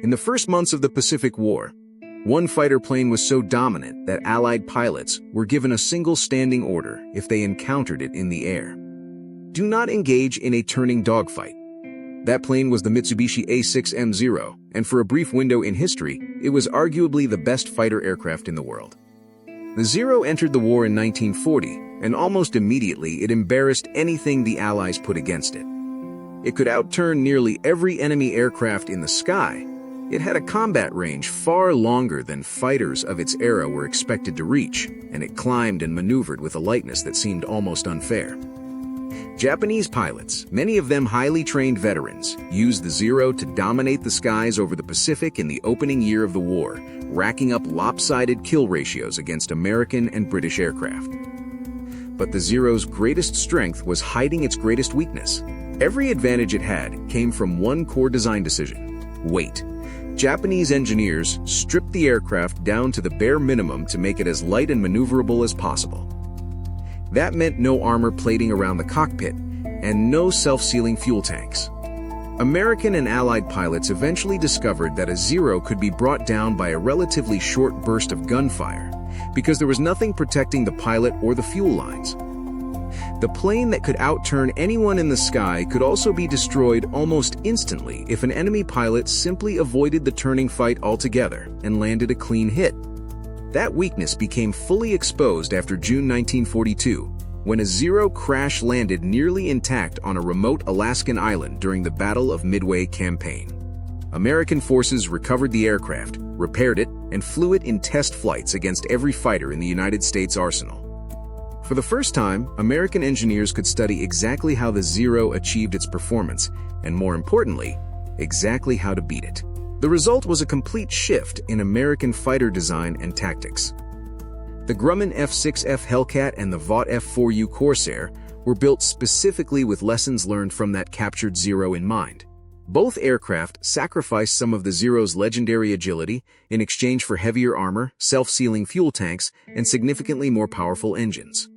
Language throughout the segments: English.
In the first months of the Pacific War, one fighter plane was so dominant that Allied pilots were given a single standing order if they encountered it in the air. Do not engage in a turning dogfight. That plane was the Mitsubishi A6M Zero, and for a brief window in history, it was arguably the best fighter aircraft in the world. The Zero entered the war in 1940, and almost immediately it embarrassed anything the Allies put against it. It could outturn nearly every enemy aircraft in the sky. It had a combat range far longer than fighters of its era were expected to reach, and it climbed and maneuvered with a lightness that seemed almost unfair. Japanese pilots, many of them highly trained veterans, used the Zero to dominate the skies over the Pacific in the opening year of the war, racking up lopsided kill ratios against American and British aircraft. But the Zero's greatest strength was hiding its greatest weakness. Every advantage it had came from one core design decision: weight. Japanese engineers stripped the aircraft down to the bare minimum to make it as light and maneuverable as possible. That meant no armor plating around the cockpit and no self-sealing fuel tanks. American and Allied pilots eventually discovered that a Zero could be brought down by a relatively short burst of gunfire because there was nothing protecting the pilot or the fuel lines. The plane that could outturn anyone in the sky could also be destroyed almost instantly if an enemy pilot simply avoided the turning fight altogether and landed a clean hit. That weakness became fully exposed after June 1942, when a Zero crash-landed nearly intact on a remote Alaskan island during the Battle of Midway campaign. American forces recovered the aircraft, repaired it, and flew it in test flights against every fighter in the United States arsenal. For the first time, American engineers could study exactly how the Zero achieved its performance, and more importantly, exactly how to beat it. The result was a complete shift in American fighter design and tactics. The Grumman F-6F Hellcat and the Vought F-4U Corsair were built specifically with lessons learned from that captured Zero in mind. Both aircraft sacrificed some of the Zero's legendary agility in exchange for heavier armor, self-sealing fuel tanks, and significantly more powerful engines.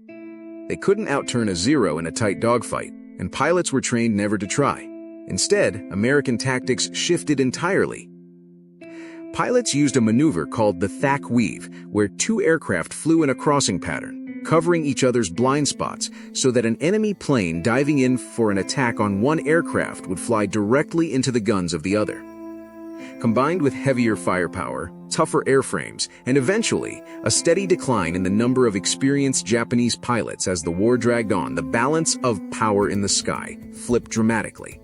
They couldn't outturn a Zero in a tight dogfight, and pilots were trained never to try. Instead, American tactics shifted entirely. Pilots used a maneuver called the Thach Weave, where two aircraft flew in a crossing pattern, covering each other's blind spots so that an enemy plane diving in for an attack on one aircraft would fly directly into the guns of the other. Combined with heavier firepower, tougher airframes, and eventually a steady decline in the number of experienced Japanese pilots as the war dragged on, the balance of power in the sky flipped dramatically.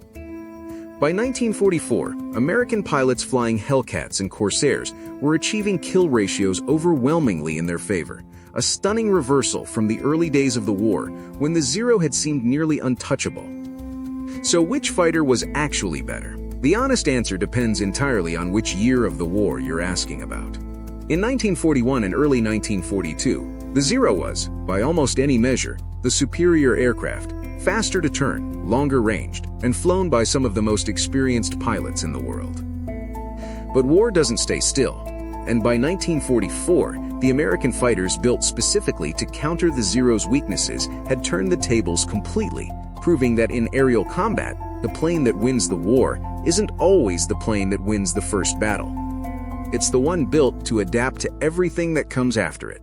By 1944, American pilots flying Hellcats and Corsairs were achieving kill ratios overwhelmingly in their favor, a stunning reversal from the early days of the war when the Zero had seemed nearly untouchable. So which fighter was actually better? The honest answer depends entirely on which year of the war you're asking about. In 1941 and early 1942, the Zero was, by almost any measure, the superior aircraft, faster to turn, longer ranged, and flown by some of the most experienced pilots in the world. But war doesn't stay still, and by 1944, the American fighters built specifically to counter the Zero's weaknesses had turned the tables completely, proving that in aerial combat, the plane that wins the war isn't always the plane that wins the first battle. It's the one built to adapt to everything that comes after it.